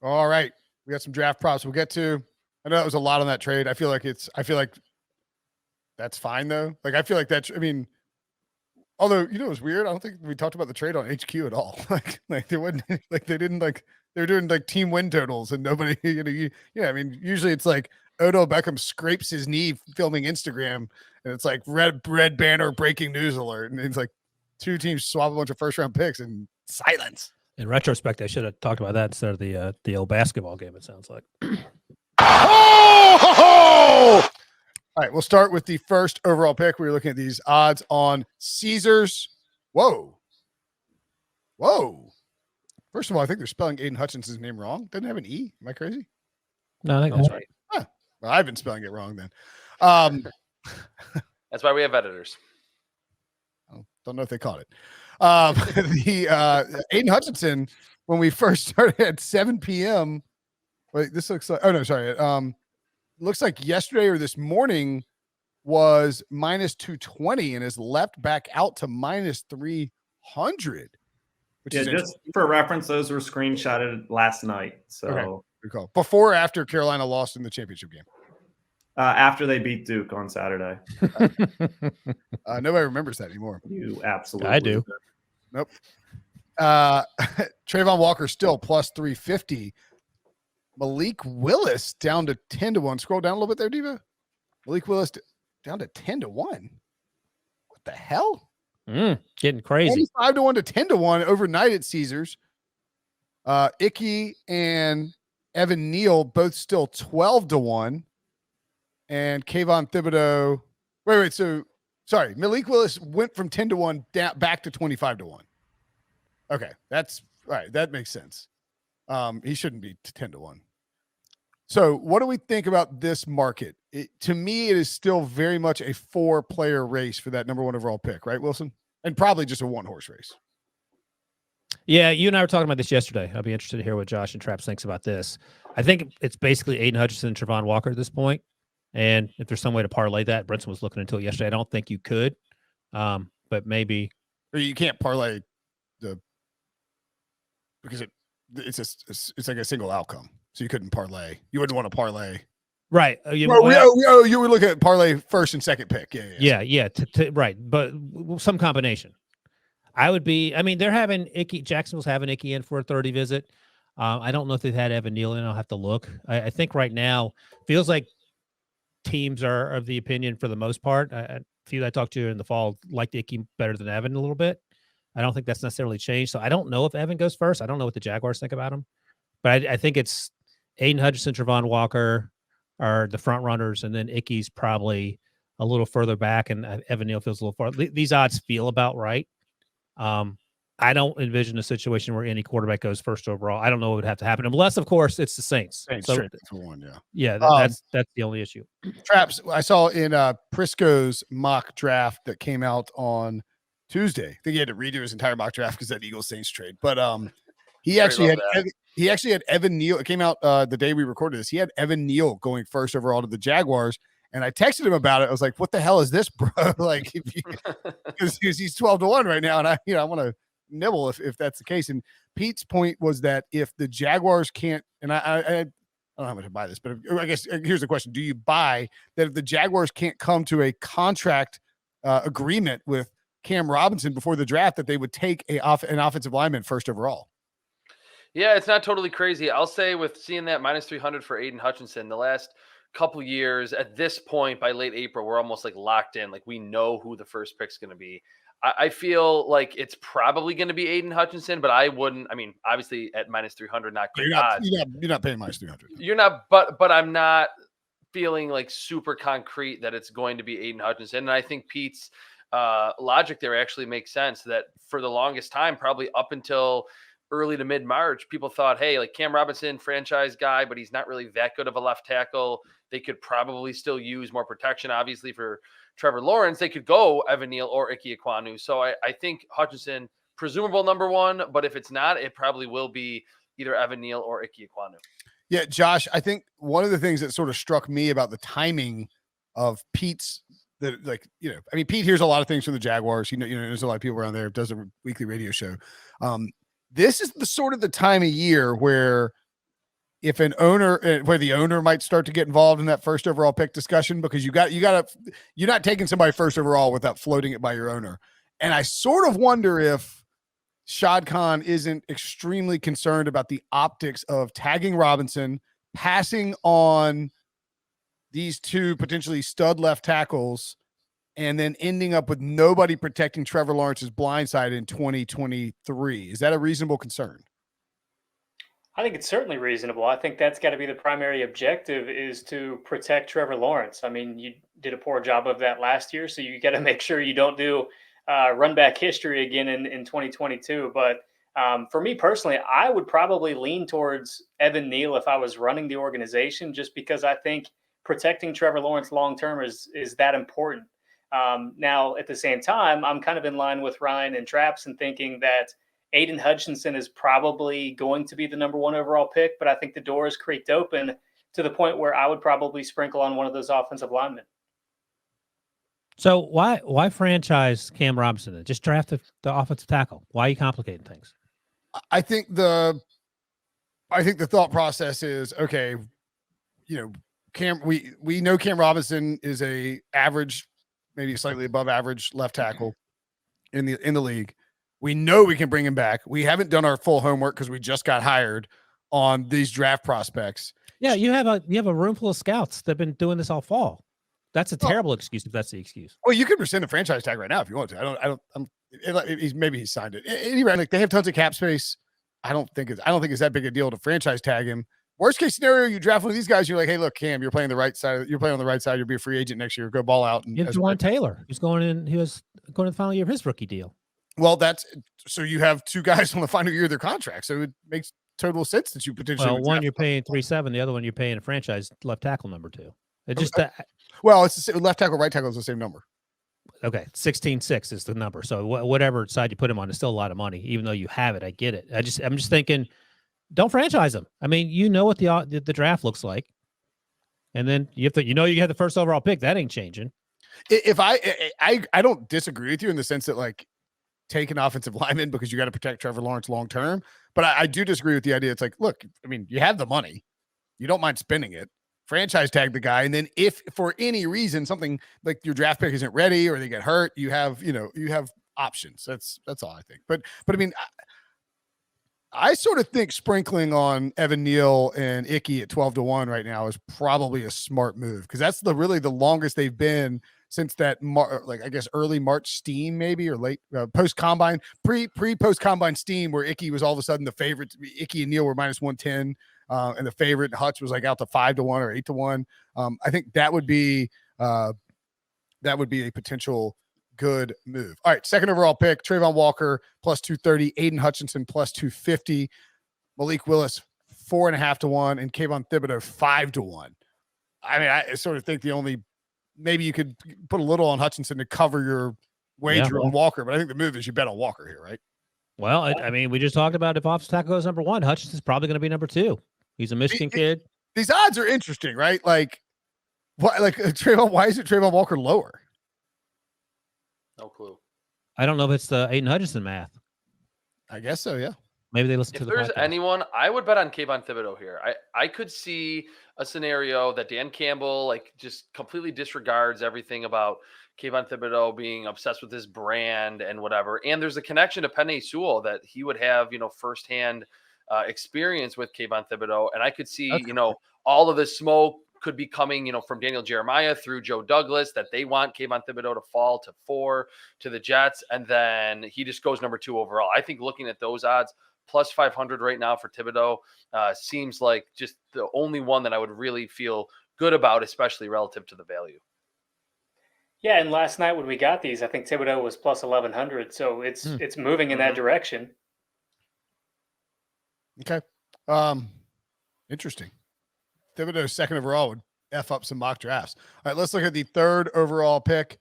All right. We got some draft props we'll get to. I know that was a lot on that trade. I feel like that's fine though. Like I feel like although it was weird. I don't think we talked about the trade on HQ at all. like they wouldn't like they didn't like they were doing like team win totals and nobody, I mean, usually it's like Odell Beckham scrapes his knee filming Instagram and it's like red banner breaking news alert. And it's like two teams swap a bunch of first round picks and silence. In retrospect, I should have talked about that instead of the old basketball game, it sounds like. Oh! All right, we'll start with the first overall pick. We were looking at these odds on Caesars. Whoa. First of all, I think they're spelling Aiden Hutchinson's name wrong. Doesn't it have an E? Am I crazy? No, I think that's right. Huh. Well, I've been spelling it wrong then. That's why we have editors. I don't know if they caught it. The Aiden Hutchinson, when we first started at 7 p.m. Wait, this looks like, oh no, sorry. Looks like yesterday or this morning was minus 220 and has leapt back out to minus 300. Just for reference, those were screenshotted last night. So okay. Good call. Before or after Carolina lost in the championship game? After they beat Duke on Saturday. Nobody remembers that anymore. You absolutely. I do. Nope. Trayvon Walker still plus 350. Malik Willis down to 10-1. Scroll down a little bit there, Diva. Malik Willis down to 10-1. What the hell? Getting crazy. 5-1 to 10-1 overnight at Caesars. Icky and Evan Neal both still 12-1. And Kayvon Thibodeau. Wait. So sorry. Malik Willis went from 10-1 down back to 25-1. Okay. That's all right. That makes sense. He shouldn't be 10-1. So what do we think about this market? To me, it is still very much a 4-player race for that number 1 overall pick, right, Wilson? And probably just a 1-horse race. Yeah, you and I were talking about this yesterday. I'll be interested to hear what Josh and Traps thinks about this. I think it's basically Aiden Hutchinson and Trayvon Walker at this point. And if there's some way to parlay that, Brinson was looking into it yesterday. I don't think you could, but maybe. Or you can't parlay because it's like a single outcome. So you couldn't parlay. You wouldn't want to parlay. Right. You were looking at parlay first and second pick. Yeah. Right. But some combination. They're having Icky. Jacksonville's having Icky in for a 30 visit. I don't know if they've had Evan Neal in. I'll have to look. I think right now feels like teams are of the opinion for the most part. A few that I talked to in the fall liked Icky better than Evan a little bit. I don't think that's necessarily changed. So I don't know if Evan goes first. I don't know what the Jaguars think about him. But I think it's Aiden Hutchinson, Trayvon Walker are the front runners, and then Icky's probably a little further back, and Evan Neal feels a little far. These odds feel about right. I don't envision a situation where any quarterback goes first overall. I don't know what would have to happen, unless, of course, it's the Saints. So, for one, that's the only issue. Traps, I saw in Prisco's mock draft that came out on Tuesday. I think he had to redo his entire mock draft because that Eagles Saints trade. But he actually had Evan Neal. It came out the day we recorded this. He had Evan Neal going first overall to the Jaguars. And I texted him about it. I was like, what the hell is this, bro? Like, because he's 12-1 right now. And I want to nibble if that's the case. And Pete's point was that if the Jaguars can't, and I don't know how much to buy this, but I guess here's the question. Do you buy that if the Jaguars can't come to a contract agreement with Cam Robinson before the draft, that they would take an offensive lineman first overall? Yeah, it's not totally crazy. I'll say with seeing that minus 300 for Aiden Hutchinson, the last couple years at this point, by late April, we're almost like locked in. Like we know who the first pick's going to be. I feel like it's probably going to be Aiden Hutchinson, but I wouldn't. I mean, obviously at minus 300, not great odds. You're not paying minus 300. You're not, but I'm not feeling like super concrete that it's going to be Aiden Hutchinson. And I think Pete's logic there actually makes sense. That for the longest time, probably up until early to mid-March, people thought, hey, like Cam Robinson, franchise guy, but he's not really that good of a left tackle. They could probably still use more protection, obviously, for Trevor Lawrence. They could go Evan Neal or Ike Ekwonu. So I think Hutchinson, presumable number 1, but if it's not, it probably will be either Evan Neal or Ike Ekwonu. Yeah, Josh, I think one of the things that sort of struck me about the timing of Pete's, Pete hears a lot of things from the Jaguars. There's a lot of people around there, does a weekly radio show. This is the sort of the time of year where if an owner, where the owner might start to get involved in that first overall pick discussion, because you're not taking somebody first overall without floating it by your owner. And I sort of wonder if Shad Khan isn't extremely concerned about the optics of tagging Robinson, passing on these two potentially stud left tackles, and then ending up with nobody protecting Trevor Lawrence's blind side in 2023. Is that a reasonable concern? I think it's certainly reasonable. I think that's got to be the primary objective, is to protect Trevor Lawrence. I mean, you did a poor job of that last year, so you got to make sure you don't do run back history again in 2022. But for me personally, I would probably lean towards Evan Neal if I was running the organization, just because I think protecting Trevor Lawrence long-term is that important. Now, at the same time, I'm kind of in line with Ryan and Traps and thinking that Aiden Hutchinson is probably going to be the number 1 overall pick, but I think the door is creaked open to the point where I would probably sprinkle on one of those offensive linemen. So why franchise Cam Robinson then? Just draft the offensive tackle. Why are you complicating things? I think the thought process is, okay, we know Cam Robinson is a average, maybe slightly above average left tackle in the league. We know we can bring him back. We haven't done our full homework because we just got hired on these draft prospects. Yeah, you have a room full of scouts that have been doing this all fall. That's a terrible excuse if that's the excuse. Well, you could rescind the franchise tag right now if you want to. Maybe he signed it. Anyway, like, they have tons of cap space. I don't think it's that big a deal to franchise tag him. Worst case scenario, you draft one of these guys. You're like, hey, look, Cam, you're playing the right side. You're playing on the right side. You'll be a free agent next year. Go ball out. And Juwan Taylor, he was going to the final year of his rookie deal. Well, so you have two guys on the final year of their contract. So it makes total sense that you potentially. Well, one you're paying 3.7, the other one you're paying a franchise left tackle number 2. It just well, it's the same, left tackle, right tackle is the same number. Okay, 16.6 is the number. So whatever side you put him on is still a lot of money, even though you have it. I get it. I'm just thinking, don't franchise him. I mean, you know what the draft looks like, and then you have the first overall pick. That ain't changing. If I don't disagree with you in the sense that, like, take an offensive lineman because you got to protect Trevor Lawrence long term, but I do disagree with the idea. It's like, look, I mean, you have the money, you don't mind spending it. Franchise tag the guy, and then if for any reason something like your draft pick isn't ready or they get hurt, you have options. That's all I think. But I mean, I sort of think sprinkling on Evan Neal and Icky at 12-1 right now is probably a smart move, because that's really the longest they've been since that early March steam, maybe, or late post combine, post combine steam, where Icky was all of a sudden the favorite. Icky and Neal were -110. And the favorite, Hutch, was like out to 5-1 or 8-1. I think that would be a potential good move. All right, second overall pick, Trayvon Walker +230, Aiden Hutchinson +250, Malik Willis 4.5-1, and Kayvon Thibodeau 5-1. I mean, I sort of think maybe you could put a little on Hutchinson to cover your wager on Walker, but I think the move is you bet on Walker here, right? Well, I mean, we just talked about if offensive tackle goes number 1, Hutchinson's probably going to be number 2. He's a Michigan kid. These odds are interesting, right? Like, what? Like, Trayvon? Why is it Trayvon Walker lower? No clue. I don't know if it's the Aiden Hutchinson math. I guess so. Yeah. Maybe they listen to the podcast. If there's anyone, I would bet on Kayvon Thibodeau here. I could see a scenario that Dan Campbell just completely disregards everything about Kayvon Thibodeau being obsessed with his brand and whatever. And there's a connection to Penei Sewell that he would have, firsthand experience with Kayvon Thibodeau. And I could see, all of this smoke could be coming, from Daniel Jeremiah through Joe Douglas, that they want Kayvon Thibodeau to fall to 4 to the Jets. And then he just goes number 2 overall. I think looking at those odds, +500 right now for Thibodeau seems like just the only one that I would really feel good about, especially relative to the value. Yeah, and last night when we got these, I think Thibodeau was +1100, so it's moving in that direction. Okay, interesting. Thibodeau second overall would F up some mock drafts. All right, let's look at the third overall pick.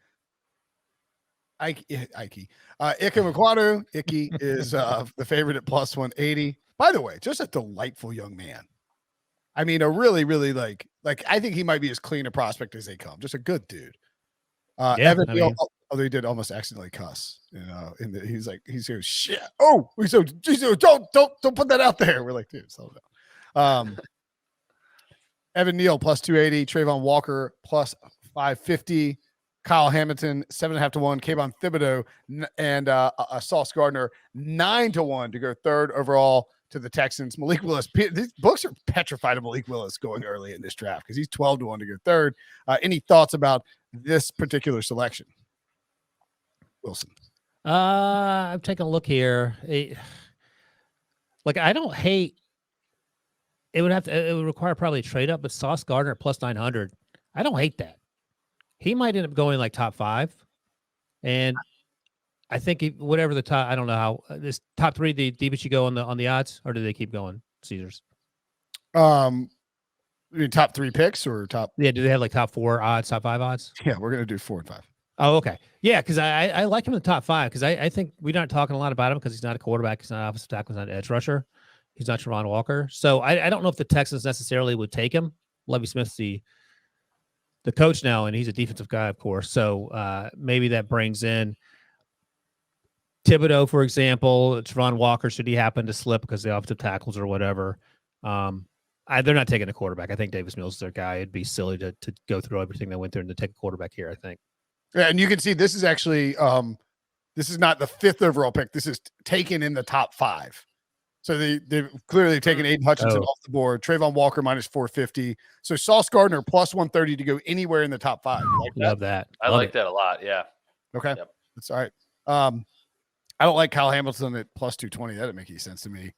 Ike Ekwonu. Icky is the favorite at +180. By the way, just a delightful young man. I mean, a really, really like I think he might be as clean a prospect as they come. Just a good dude. Evan Neal, although he did almost accidentally cuss, he's goes, shit. Oh, don't put that out there. We're like, dude, slow down. Evan Neal plus 280, Trayvon Walker plus 550, Kyle Hamilton 7.5 to 1, Kayvon Thibodeau and Sauce Gardner 9 to 1 to go third overall to the Texans. Malik Willis, these books are petrified of Malik Willis going early in this draft because he's 12 to 1 to go third. Any thoughts about this particular selection, Wilson? I'm taking a look here. I don't hate. It would require probably a trade up, but Sauce Gardner at plus 900. I don't hate that. He might end up going like top 5, and I think whatever the top. I don't know how this top 3. The deepest you go on the odds, or do they keep going? Caesars. You mean top 3 picks or top? Yeah, do they have like top 4 odds, top 5 odds? Yeah, we're gonna do 4 and 5. Oh, okay. Yeah, because I like him in the top 5 because I think we're not talking a lot about him because he's not a quarterback, he's not an offensive tackle, he's not an edge rusher, he's not Trayvon Walker. So I don't know if the Texans necessarily would take him. Lovie Smith's the coach now, and he's a defensive guy, of course. So maybe that brings in Thibodeau, for example, Trayvon Walker, should he happen to slip because the offensive tackles or whatever. They're not taking a quarterback. I think Davis Mills is their guy. It'd be silly to go through everything they went through and to take a quarterback here, I think. Yeah, and you can see this is actually this is not the 5th overall pick. This is taken in the top 5. So they've clearly taken Aiden Hutchinson off the board. Trayvon Walker minus 450. So Sauce Gardner plus 130 to go anywhere in the top 5. Love that. I like that a lot. Yeah. Okay. Yep. That's all right. I don't like Kyle Hamilton at plus 220. That doesn't make any sense to me.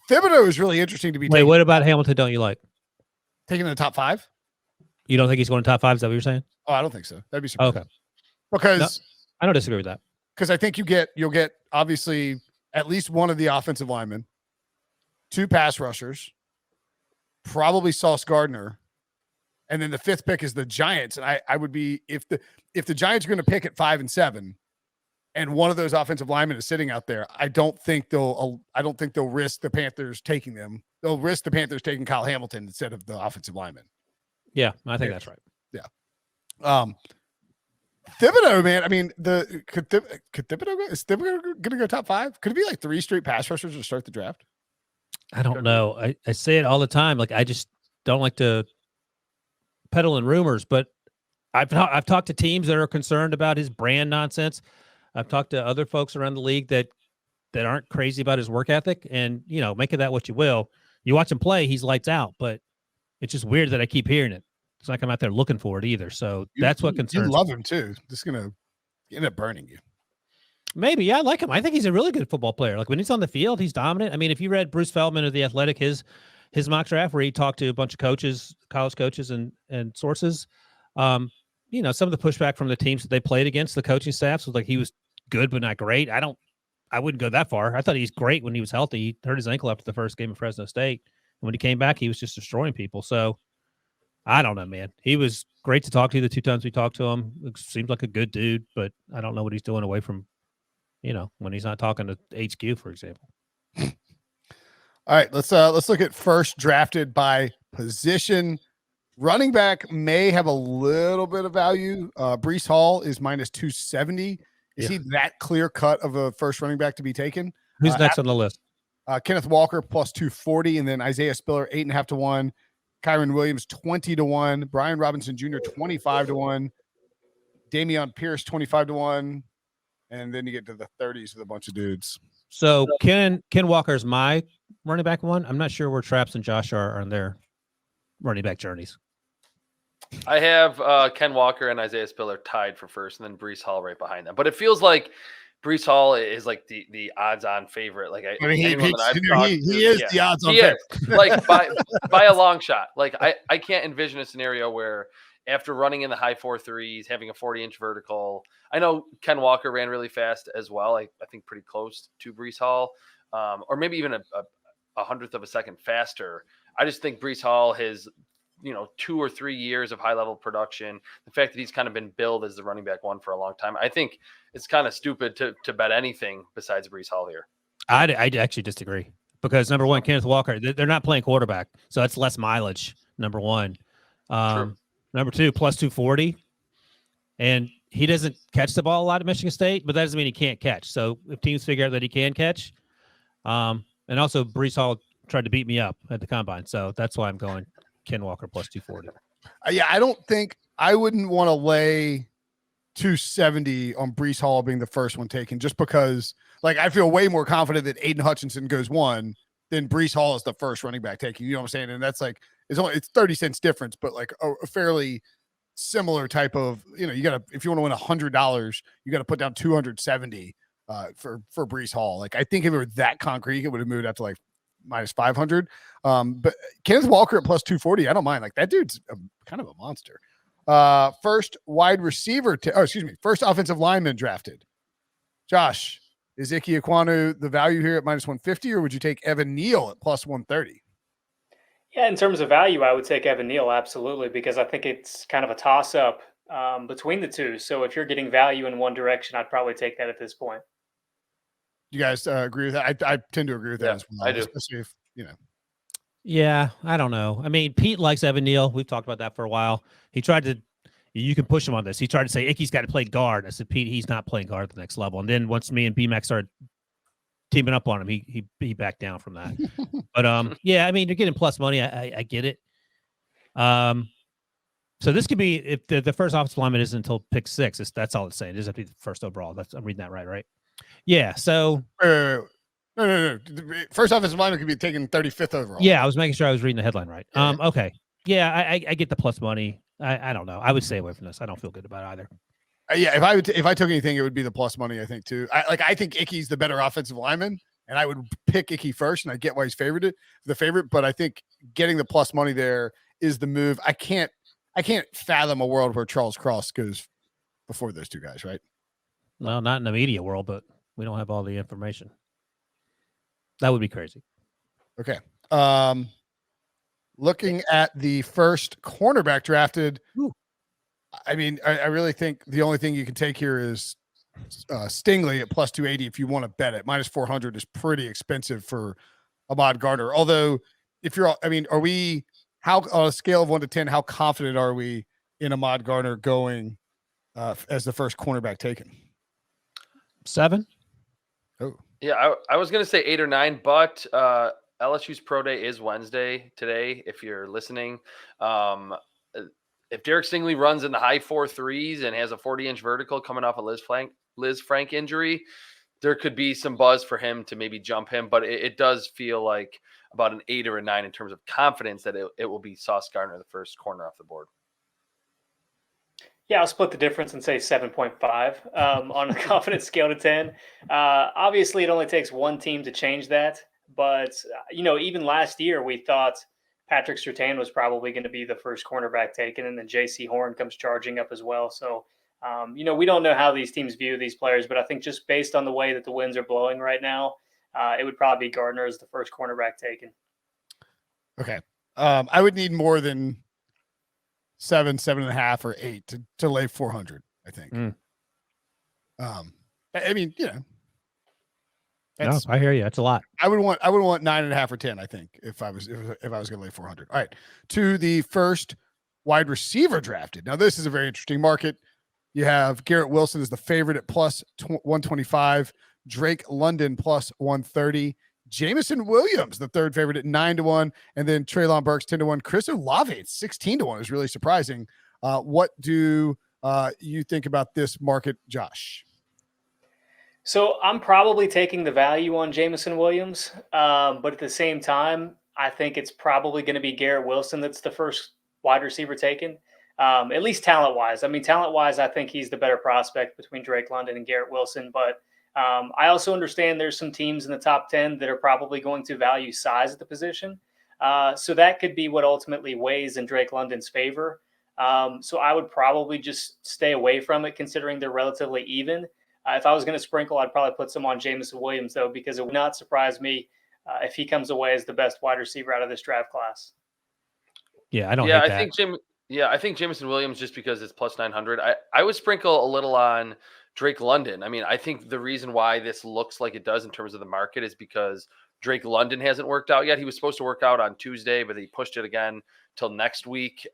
Thibodeau is really interesting to be. Wait, what about Hamilton? Don't you like taking in the top 5? You don't think he's going to top 5? Is that what you're saying? Oh, I don't think so. That'd be super. Okay. Because I don't disagree with that. Because I think you'll get obviously at least one of the offensive linemen, 2 pass rushers, probably Sauce Gardner, and then the 5th pick is the Giants. And I would be if the Giants are going to pick at 5 and 7, and one of those offensive linemen is sitting out there, I don't think they'll risk the Panthers taking them. They'll risk the Panthers taking Kyle Hamilton instead of the offensive lineman. Yeah, I think that's right. Yeah. Thibodeau, man. I mean, could Thibodeau go? Is Thibodeau going to go top 5? Could it be like 3 straight pass rushers to start the draft? I don't know. I say it all the time. Like, I just don't like to peddle in rumors, but I've talked to teams that are concerned about his brand nonsense. I've talked to other folks around the league that aren't crazy about his work ethic, and make of that what you will. You watch him play, he's lights out, but it's just weird that I keep hearing it. It's like I'm out there looking for it either. So that's what concerns me. You love him too. Just gonna end up burning you. Maybe. Yeah, I like him. I think he's a really good football player. Like, when he's on the field, he's dominant. I mean, if you read Bruce Feldman of The Athletic, his mock draft where he talked to a bunch of coaches, college coaches and sources, some of the pushback from the teams that they played against, the coaching staffs, was like he was good but not great. I wouldn't go that far. I thought he's great when he was healthy. He hurt his ankle after the first game of Fresno State. And when he came back, he was just destroying people. So I don't know, man. He was great to talk to the 2 times we talked to him. It seems like a good dude, but I don't know what he's doing away from, when he's not talking to HQ, for example. All right, let's look at first drafted by position. Running back may have a little bit of value. Breece Hall is minus 270. Is he that clear cut of a first running back to be taken? Who's next on the list? Kenneth Walker plus 240, and then Isaiah Spiller 8.5 to 1. Kyron Williams 20 to 1. Brian Robinson Jr. 25 to 1. Dameon Pierce 25 to 1. And then you get to the 30s with a bunch of dudes. So Ken Walker's my running back 1. I'm not sure where Traps and Josh are on their running back journeys. I have Ken Walker and Isaiah Spiller tied for first, and then Breece Hall right behind them. But it feels like Breece Hall is like the odds-on favorite. Like he is the odds-on favorite. Like by a long shot. Like I can't envision a scenario where after running in the high 4.3s, having a 40-inch vertical. I know Ken Walker ran really fast as well. I think pretty close to Breece Hall, or maybe even a hundredth of a second faster. I just think Breece Hall has 2 or 3 years of high level production. The fact that he's kind of been billed as the running back 1 for a long time, I think it's kind of stupid to bet anything besides Breece Hall here. I actually disagree because number 1, Kenneth Walker, they're not playing quarterback, so that's less mileage. Number 1, number 2, plus 240, and he doesn't catch the ball a lot at Michigan State, but that doesn't mean he can't catch. So if teams figure out that he can catch, and also Breece Hall tried to beat me up at the combine, so that's why I'm going Ken Walker plus 240. Yeah, I wouldn't want to lay 270 on Breece Hall being the first one taken, just because like I feel way more confident that Aiden Hutchinson goes 1 than Breece Hall is the first running back taken. You know what I'm saying? And that's like it's 30 cents difference, but like a fairly similar type of, you gotta, if you want to win $100, you got to put down 270 for Breece Hall. Like I think if it were that concrete, it would have moved up to like minus 500. But Kenneth Walker at plus 240, I don't mind. Like that dude's kind of a monster. First wide receiver first offensive lineman drafted. Josh, is Ike Ekwonu the value here at minus 150, or would you take Evan Neal at plus 130? Yeah, in terms of value, I would take Evan Neal, absolutely, because I think it's kind of a toss-up between the two. So if you're getting value in one direction, I'd probably take that at this point. You guys agree with that? I tend to agree with that as well. I do. Especially if, Yeah, I don't know. I mean, Pete likes Evan Neal. We've talked about that for a while. He tried to, you can push him on this. He tried to say Icky's got to play guard. I said, Pete, he's not playing guard at the next level. And then once me and BMAC started teaming up on him, he backed down from that. But yeah, I mean, you're getting plus money. I get it. So this could be, if the first offensive lineman isn't until pick 6. That's all it's saying. It doesn't have to be the first overall. I'm reading that right? Yeah. So no. The first offensive lineman could be taken 35th overall. Yeah, I was making sure I was reading the headline right. Yeah. Okay. Yeah, I get the plus money. I don't know. I would stay away from this. I don't feel good about either. Yeah, if I took anything, it would be the plus money, I think, too. I think Icky's the better offensive lineman, and I would pick Icky first, and I get why he's the favorite, but I think getting the plus money there is the move. I can't fathom a world where Charles Cross goes before those two guys, right? Well, not in the media world, but we don't have all the information. That would be crazy. Okay. Looking at the first cornerback drafted, Ooh. I mean, I really think the only thing you can take here is Stingley at plus 280 if you want to bet it. Minus 400 is pretty expensive for Ahmad Gardner. Although, are we, on a scale of 1 to 10, how confident are we in Ahmad Gardner going as the first cornerback taken? 7. Oh. Yeah, I was going to say 8 or 9, but LSU's Pro Day is Wednesday today, if you're listening. If Derek Stingley runs in the high 4.3s and has a 40-inch vertical coming off a Liz Frank injury, there could be some buzz for him to maybe jump him, but it does feel like about an 8 or a 9 in terms of confidence that it will be Sauce Gardner, the first corner off the board. Yeah, I'll split the difference and say 7.5 on a confidence scale to 10. Obviously, it only takes one team to change that. But, even last year, we thought Patrick Surtain was probably going to be the first cornerback taken, and then J.C. Horn comes charging up as well. So, we don't know how these teams view these players, but I think just based on the way that the winds are blowing right now, it would probably be Gardner as the first cornerback taken. Okay. I would need more than 7.5, or 8 to lay 400, I think. I mean, no, I hear you. That's a lot. I would want 9.5 or 10, I think, if I was going to lay 400. All right. To the first wide receiver drafted. Now, this is a very interesting market. You have Garrett Wilson as the favorite at plus 125, Drake London plus 130, Jameson Williams, the third favorite at 9-1, and then Treylon Burks 10-1. Chris Olave at 16-1 is really surprising. What do you think about this market, Josh? So I'm probably taking the value on Jameson Williams, but at the same time, I think it's probably going to be Garrett Wilson that's the first wide receiver taken, at least talent-wise. I mean, talent-wise, I think he's the better prospect between Drake London and Garrett Wilson, but I also understand there's some teams in the top 10 that are probably going to value size at the position. So that could be what ultimately weighs in Drake London's favor. So I would probably just stay away from it, considering they're relatively even. If I was going to sprinkle, I'd probably put some on Jameson Williams, though, because it would not surprise me if he comes away as the best wide receiver out of this draft class. Yeah, I don't. Yeah, hate I think Jameson Williams, just because it's plus 900. I would sprinkle a little on Drake London. I mean, I think the reason why this looks like it does in terms of the market is because Drake London hasn't worked out yet. He was supposed to work out on Tuesday, but he pushed it again till next week.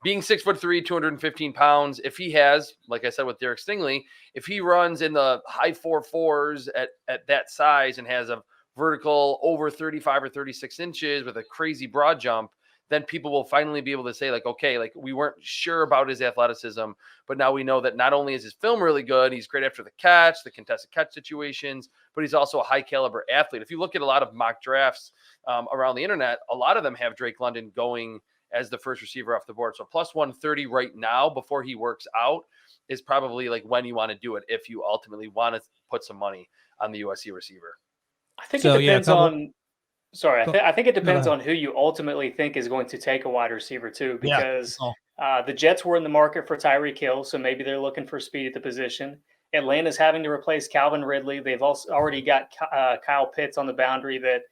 Being 6'3", 215 pounds, if he has, like I said with Derek Stingley, if he runs in the high 4.4s at that size and has a vertical over 35 or 36 inches with a crazy broad jump, then people will finally be able to say, like, okay, like we weren't sure about his athleticism, but now we know that not only is his film really good, he's great after the catch, the contested catch situations, but he's also a high caliber athlete. If you look at a lot of mock drafts around the internet, a lot of them have Drake London going as the first receiver off the board. So plus 130 right now before he works out is probably like when you want to do it if you ultimately want to put some money on the USC receiver. I think it depends on. Sorry, I think it depends on who you ultimately think is going to take a wide receiver too, because the Jets were in the market for Tyreek Hill, so maybe they're looking for speed at the position. Atlanta's having to replace Calvin Ridley. They've also already got Kyle Pitts on the boundary that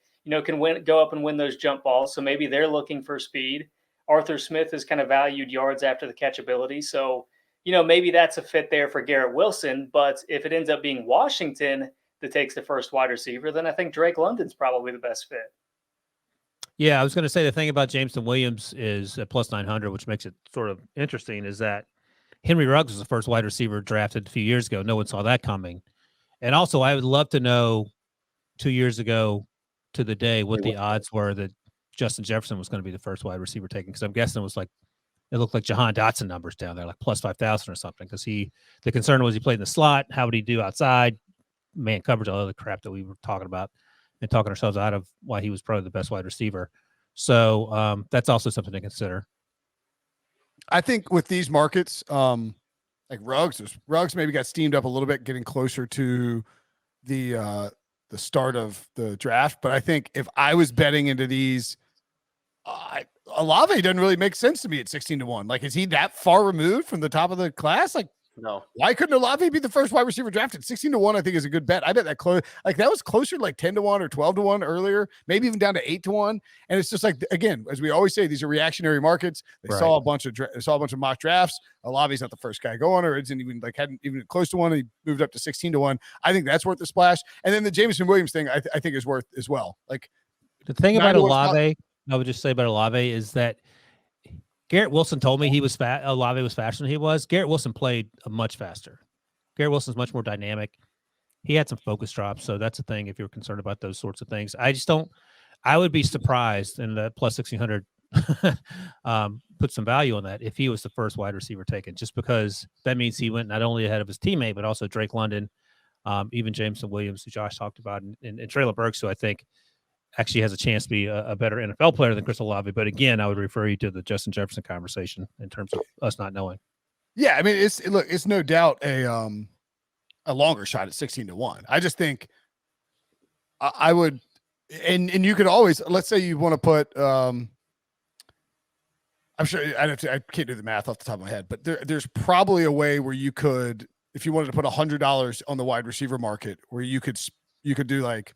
can go up and win those jump balls, so maybe they're looking for speed. Arthur Smith has kind of valued yards after the catchability, so maybe that's a fit there for Garrett Wilson. But if it ends up being Washington that takes the first wide receiver, then I think Drake London's probably the best fit. Yeah, I was going to say the thing about Jameson Williams is at plus 900, which makes it sort of interesting, is that Henry Ruggs was the first wide receiver drafted a few years ago. No one saw that coming. And also, I would love to know 2 years ago to the day what the odds were that Justin Jefferson was going to be the first wide receiver taken, because I'm guessing it looked like Jahan Dotson numbers down there, like plus 5,000 or something, because the concern was he played in the slot. How would he do outside? Man coverage, all the crap that we were talking about and talking ourselves out of why he was probably the best wide receiver. So that's also something to consider. I think with these markets, like Ruggs maybe got steamed up a little bit, getting closer to the start of the draft. But I think if I was betting into these, Olave doesn't really make sense to me at 16-1. Like, is he that far removed from the top of the class? Like, no. Why couldn't Olave be the first wide receiver drafted? 16-1, I think, is a good bet. I bet that close, like that was closer to like 10-1 or 12-1 earlier, maybe even down to 8-1. And it's just like, again, as we always say, these are reactionary markets. They saw a bunch of mock drafts. Olave's not the first guy going, or hadn't even close to one. And he moved up to 16-1. I think that's worth the splash. And then the Jameson Williams thing, I think is worth as well. Like the thing about Olave, I would just say about Olave is that Garrett Wilson told me he was fat. Olave was faster than he was. Garrett Wilson played much faster. Garrett Wilson's much more dynamic. He had some focus drops, so that's a thing if you're concerned about those sorts of things. I would be surprised, and the plus 1,600 put some value on that if he was the first wide receiver taken, just because that means he went not only ahead of his teammate, but also Drake London, even Jameson Williams, who Josh talked about, and Treylon Burks, who I think actually has a chance to be a better NFL player than Chris Olave. But again, I would refer you to the Justin Jefferson conversation in terms of us not knowing. Yeah, I mean, it's no doubt a longer shot at 16-1. I just think I would, and you could always, let's say you want to put, I'm sure I can't do the math off the top of my head, but there's probably a way where you could, if you wanted to put $100 on the wide receiver market, where you could do like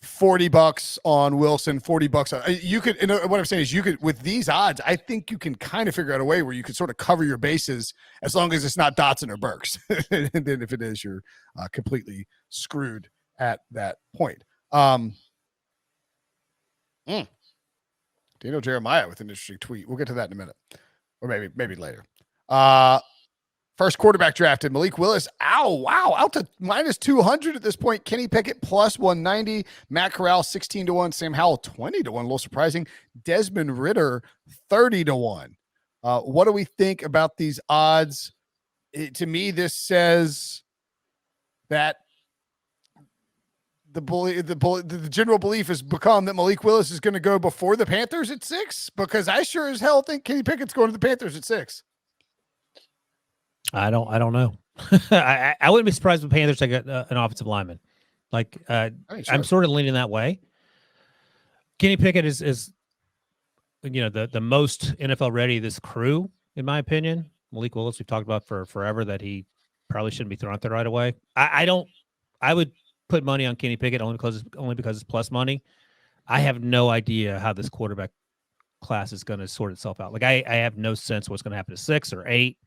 $40 on Wilson, $40 on you could. And what I'm saying is, you could, with these odds, I think you can kind of figure out a way where you could sort of cover your bases as long as it's not Dotson or Burks. And then if it is, you're completely screwed at that point. Daniel Jeremiah with an interesting tweet. We'll get to that in a minute, or maybe later. First quarterback drafted, Malik Willis. Out to minus 200 at this point. Kenny Pickett plus 190. Matt Corral 16-1. Sam Howell 20-1. A little surprising. Desmond Ridder 30-1. What do we think about these odds? To me, this says that the general belief has become that Malik Willis is going to go before the Panthers at 6, because I sure as hell think Kenny Pickett's going to the Panthers at 6. I don't know. I wouldn't be surprised if the Panthers take an offensive lineman. Like I'm sort of leaning that way. Kenny Pickett is the most NFL ready of this crew, in my opinion. Malik Willis, we've talked about for forever that he probably shouldn't be thrown out there right away. I would put money on Kenny Pickett only because it's plus money. I have no idea how this quarterback class is going to sort itself out. Like I have no sense what's going to happen to 6 or 8.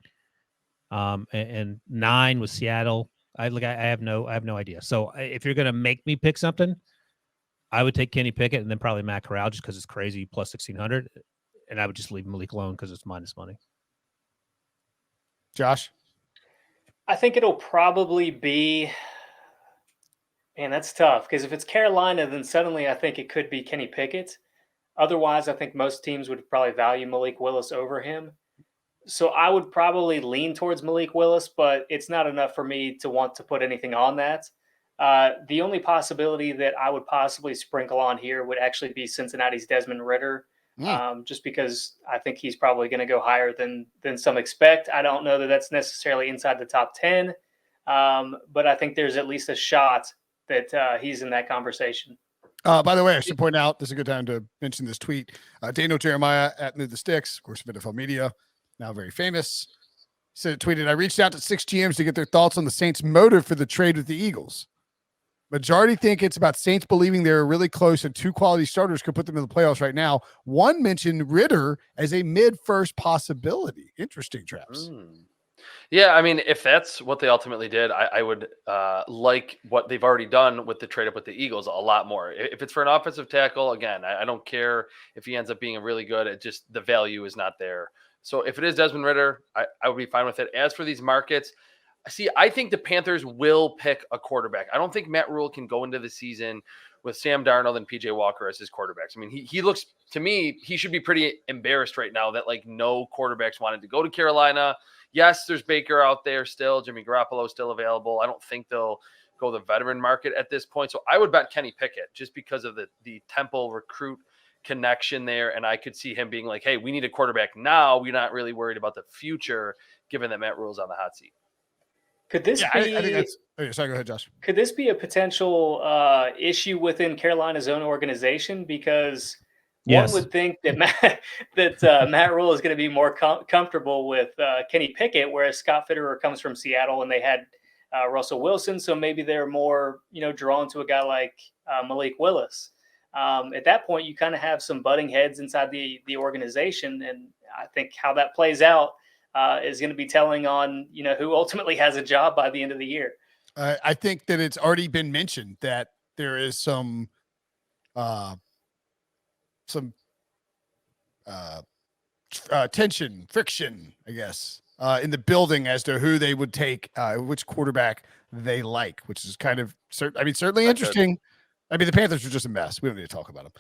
And 9 with Seattle. I have no idea. So if you're going to make me pick something, I would take Kenny Pickett and then probably Matt Corral just because it's crazy plus 1,600. And I would just leave Malik alone because it's minus money. Josh? I think it'll probably be, man, that's tough. Because if it's Carolina, then suddenly I think it could be Kenny Pickett. Otherwise, I think most teams would probably value Malik Willis over him. So I would probably lean towards Malik Willis, but it's not enough for me to want to put anything on that. The only possibility that I would possibly sprinkle on here would actually be Cincinnati's Desmond Ridder, just because I think he's probably going to go higher than some expect. I don't know that that's necessarily inside the top 10, but I think there's at least a shot that he's in that conversation. By the way, I should point out, this is a good time to mention this tweet. Daniel Jeremiah at Move the Sticks, of course, of NFL Media, now very famous, tweeted, I reached out to 6 GMs to get their thoughts on the Saints' motive for the trade with the Eagles. Majority think it's about Saints believing they're really close and 2 quality starters could put them in the playoffs right now. One mentioned Ridder as a mid-first possibility. Interesting, Traps. Yeah, I mean, if that's what they ultimately did, I would like what they've already done with the trade up with the Eagles a lot more. If it's for an offensive tackle, again, I don't care if he ends up being really good. It just, the value is not there. So if it is Desmond Ridder, I would be fine with it. As for these markets, I think the Panthers will pick a quarterback. I don't think Matt Rule can go into the season with Sam Darnold and PJ Walker as his quarterbacks. I mean, he looks, to me, he should be pretty embarrassed right now that like no quarterbacks wanted to go to Carolina. Yes, there's Baker out there still. Jimmy Garoppolo still available. I don't think they'll go the veteran market at this point. So I would bet Kenny Pickett just because of the Temple recruit connection there. And I could see him being like, hey, we need a quarterback now. We're not really worried about the future, given that Matt Rule's on the hot seat. Could this be? I think that's. Oh, sorry, go ahead, Josh. Could this be a potential issue within Carolina's own organization? Because one would think that Matt Rule is going to be more comfortable with Kenny Pickett, whereas Scott Fitterer comes from Seattle and they had Russell Wilson, so maybe they're more drawn to a guy like Malik Willis. At that point, you kind of have some butting heads inside the organization, and I think how that plays out is going to be telling on who ultimately has a job by the end of the year. I think that it's already been mentioned that there is some tension, friction, I guess, in the building as to who they would take, which quarterback they like, which is kind of certainly interesting. I mean, the Panthers are just a mess. We don't need to talk about them.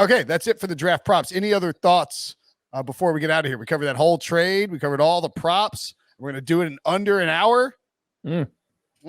Okay, that's it for the draft props. Any other thoughts before we get out of here? We covered that whole trade. We covered all the props. We're going to do it in under an hour.